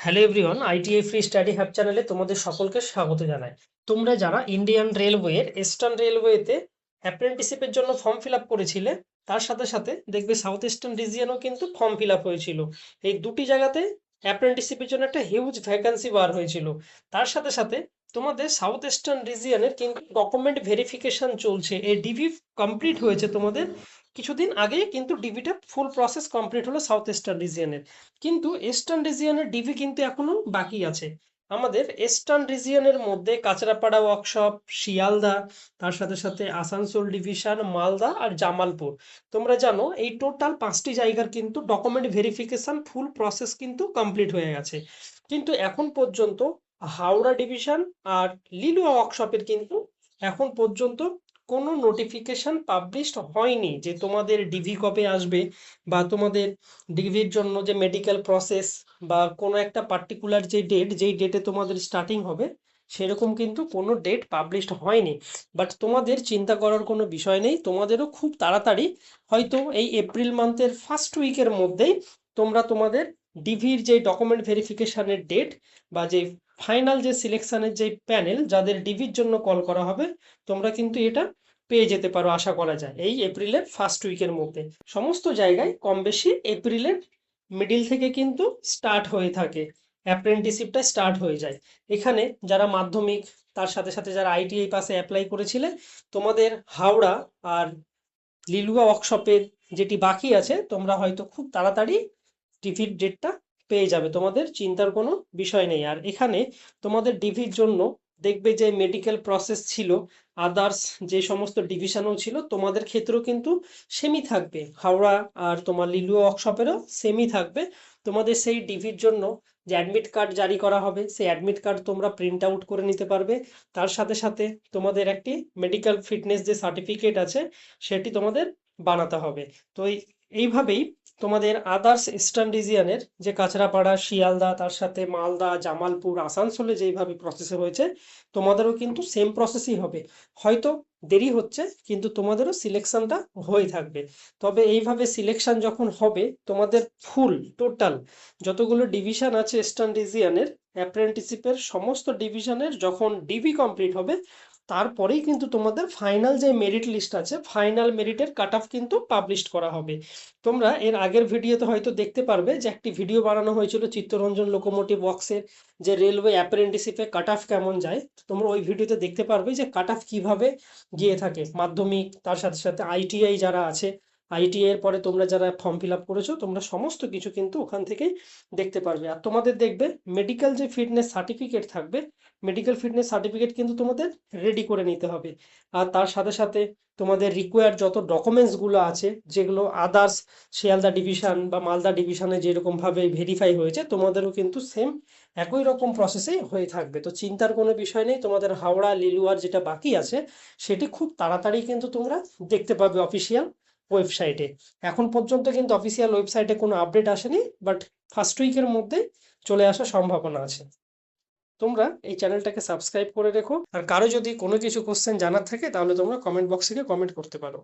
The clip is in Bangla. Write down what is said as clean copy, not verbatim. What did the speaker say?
Hello everyone, ITI free study hub চ্যানেলে তোমাদের সকলকে স্বাগত জানাই। তোমরা যারা ইন্ডিয়ান রেলওয়ের ইস্টার্ন রেলওয়েতে অ্যাপ্রেন্টিসশিপের জন্য ফর্ম ফিল আপ করেছিলে, তার সাথে সাথে দেখবে সাউথ ইস্টার্ন রিজিয়নও কিন্তু ফর্ম ফিল আপ হয়েছিল। এই দুটি জায়গাতে অ্যাপ্রেন্টিসশিপের জন্য একটা হিউজ ভ্যাকান্সি বার হয়েছিল। তার সাথে সাথে তোমাদের সাউথ ইস্টার্ন রিজিয়নের কিন্তু ডকুমেন্ট ভেরিফিকেশন চলছে। এই ডিভি কমপ্লিট হয়েছে তোমাদের কিছুদিন আগে, কিন্তু ডিভিটা ফুল প্রসেস কমপ্লিট হলো সাউথ ইস্টার্ন রিজিয়নের। কিন্তু ইস্টার্ন রিজিয়নের ডিভি কিন্তু এখনো বাকি আছে। আমাদের ইস্টার্ন রিজিয়নের মধ্যে কাঁচরাপাড়া ওয়ার্কশপ, শিয়ালদা, তার সাথে সাথে আসানসোল ডিভিশন, মালদা আর জামালপুর। তোমরা জানো এই টোটাল 5টি জায়গার কিন্তু ডকুমেন্ট ভেরিফিকেশন ফুল প্রসেস কিন্তু কমপ্লিট হয়ে গেছে। কিন্তু এখন পর্যন্ত হাওড়া ডিভিশন আর লিলুয়া ওয়ার্কশপের কিন্তু এখন পর্যন্ত কোনো নোটিফিকেশন পাবলিশড হয়নি যে তোমাদের ডিভি কবে আসবে, বা তোমাদের ডিগ্রির জন্য যে মেডিকেল প্রসেস বা কোনো একটা পার্টিকুলার যে ডেট, যেই ডেটে তোমাদের স্টার্টিং হবে, সেরকম কিন্তু কোনো ডেট পাবলিশড হয়নি। বাট তোমাদের চিন্তা করার কোনো বিষয় নেই, তোমাদেরও খুব তাড়াতাড়ি, হয়তো এই এপ্রিল মান্থের ফার্স্ট উইকের মধ্যেই তোমরা তোমাদের ডিভির যে ডকুমেন্ট ভেরিফিকেশনের ডেট বা যে ফাইনাল যে সিলেকশনের যে প্যানেল যাদের ডিভির জন্য কল করা হবে, তোমরা কিন্তু এটা পেয়ে যেতে পারো আশা করা যায় এই এপ্রিলের ফার্স্ট উইকের মধ্যে। সমস্ত জায়গায় কম বেশি এপ্রিলের মিডিল থেকে কিন্তু স্টার্ট হয়ে থাকে, অ্যাপ্রেন্টিসশিপটা স্টার্ট হয়ে যায়। এখানে যারা মাধ্যমিক, তার সাথে সাথে যারা আইটিআই পাশে অ্যাপ্লাই করেছিলে, তোমাদের হাওড়া আর লিলুয়া ওয়ার্কশপের যেটি বাকি আছে, তোমরা হয়তো খুব তাড়াতাড়ি ডিভির ডেটটা পেয়ে যাবে, তোমাদের চিন্তার কোনো বিষয় নেই। আর এখানে তোমাদের ডিভির জন্য দেখবে যে মেডিকেল প্রসেস ছিল, আদার্স যে সমস্ত ডিভিশনও ছিল, তোমাদের ক্ষেত্রেও কিন্তু সেমই থাকবে। হাওড়া আর তোমার লিলুয়া ওয়ার্কশপেরও সেমই থাকবে। তোমাদের সেই ডিভির জন্য যে অ্যাডমিট কার্ড জারি করা হবে, সেই অ্যাডমিট কার্ড তোমরা প্রিন্ট আউট করে নিতে পারবে। তার সাথে সাথে তোমাদের একটি মেডিকেল ফিটনেস যে সার্টিফিকেট আছে, সেটি তোমাদের বানাতে হবে। তো এইভাবেই তোমাদের আদার্স ইস্টার্ন রিজিয়নের যে কাঁচরাপাড়া, শিয়ালদা, তার সাথে মালদা, জামালপুর, আসানসোলে যেইভাবে প্রসেসে হয়েছে, তোমাদেরও কিন্তু সেম প্রসেসই হবে। হয়তো দেরি হচ্ছে, কিন্তু তোমাদেরও সিলেকশনটা হয়ে থাকবে। তবে এইভাবে সিলেকশন যখন হবে, তোমাদের ফুল টোটাল যতগুলো ডিভিশন আছে ইস্টার্ন রিজিয়নের অ্যাপ্রেন্টিসশিপের সমস্ত ডিভিশনের যখন ডিভি কমপ্লিট হবে, তারপরেই কিন্তু তোমাদের ফাইনাল যে মেরিট লিস্ট আছে, ফাইনাল মেরিটের কাট অফ কিন্তু পাবলিশ করা হবে। তোমরা এর আগের ভিডিওতে হয়তো দেখতে পারবে যে একটি ভিডিও বানানো হয়েছিল চিত্তরঞ্জন লোকোমোটিভ ওয়ার্কসের, যে রেলওয়ে অ্যাপ্রেন্টিসশিপে কাট অফ কেমন যায়। তোমরা ওই ভিডিওতে দেখতে পারবে যে কাট অফ কিভাবে গিয়ে থাকে মাধ্যমিক, তার সাথে সাথে আইটিআই যারা আছে, আইটিআই এর পরে তোমরা যারা ফর্ম ফিল আপ করেছো, তোমরা সমস্ত কিছু কিন্তু ওখান থেকেই দেখতে পারবে। আর তোমাদের দেখবে মেডিকেল যে ফিটনেস সার্টিফিকেট থাকবে, মেডিকেল ফিটনেস সার্টিফিকেট কিন্তু তোমাদের রেডি করে নিতে হবে। আর তার সাথে সাথে তোমাদের রিকোয়ার্ড যত ডকুমেন্টসগুলো আছে, যেগুলো আদার্স শিয়ালদা ডিভিশন বা মালদা ডিভিশনে যেরকমভাবে ভেরিফাই হয়েছে, তোমাদেরও কিন্তু সেম একই রকম প্রসেসেই হয়ে থাকবে। তো চিন্তার কোনো বিষয় নেই, তোমাদের হাওড়া লিলুয়ার যেটা বাকি আছে, সেটি খুব তাড়াতাড়ি কিন্তু তোমরা দেখতে পাবে অফিসিয়াল ওয়েবসাইটে। এখন পর্যন্ত কিন্তু অফিসিয়াল ওয়েবসাইটে কোনো আপডেট আসেনি, বাট ফার্স্ট উইকের মধ্যে চলে আসার সম্ভাবনা আছে। তোমরা এই চ্যানেলটাকে সাবস্ক্রাইব করে রেখো। আর কারো যদি কোনো কিছু কোশ্চেন জানার থাকে, তাহলে তোমরা কমেন্ট বক্সে গিয়ে কমেন্ট করতে পারো।